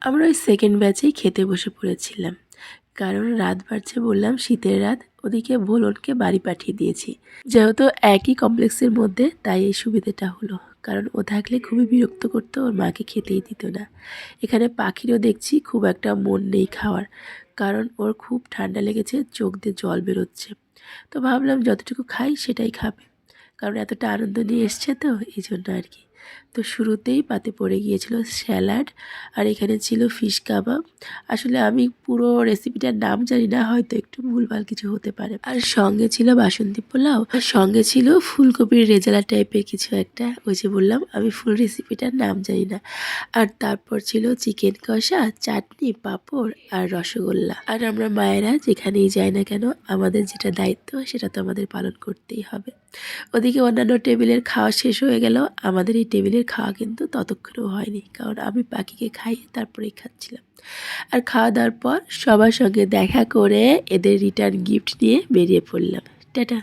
আমরা ওই সেকেন্ড ব্যাচেই খেতে বসে পড়েছিলাম, কারণ রাত বাড়ছে বললাম, শীতের রাত। ওদিকে ভোলনকে বাড়ি পাঠিয়ে দিয়েছি, যেহেতু একই কমপ্লেক্সের মধ্যে, তাই এই সুবিধাটা হলো। কারণ ও থাকলে খুবই বিরক্ত করতো, ওর মাকে খেতেই দিত না। এখানে পাখিরও দেখছি খুব একটা মন নেই খাওয়ার, কারণ ওর খুব ঠান্ডা লেগেছে, চোখ দিয়ে জল বেরোচ্ছে। তো ভাবলাম যতটুকু খাই সেটাই খাবে, কারণ এতটা আনন্দ নিয়ে এসছে তো এই জন্য আর কি। তো শুরুতেই পাতে পড়ে গিয়েছিল স্যালাড, আর এখানে ছিল ফিশ কাবাব। আসলে আমি পুরো রেসিপিটার নাম জানি না, হয়তো একটু ভুলভাল কিছু হতে পারে। আর সঙ্গে ছিল বাসন্তী পোলাও, আর সঙ্গে ছিল ফুলকপির রেজালা টাইপের কিছু একটা। ওই যে বললাম আমি ফুল রেসিপিটার নাম জানি না। আর তারপর ছিল চিকেন কষা, চাটনি, পাঁপড় আর রসগোল্লা। আর আমরা মায়েরা যেখানেই যাই না কেন, আমাদের যেটা দায়িত্ব সেটা তো আমাদের পালন করতেই হবে। ওদিকে অন্যান্য টেবিলের খাওয়া শেষ হয়ে গেল, আমাদের এই টেবিলের খাওয়া কিন্তু ততক্ষণও হয়নি, কারণ আমি পাখিকে খাইয়ে তারপরেই খাচ্ছিলাম। আর খাওয়া দাওয়ার পর সবার সঙ্গে দেখা করে এদের রিটার্ন গিফট নিয়ে বেরিয়ে পড়লাম। টাটা।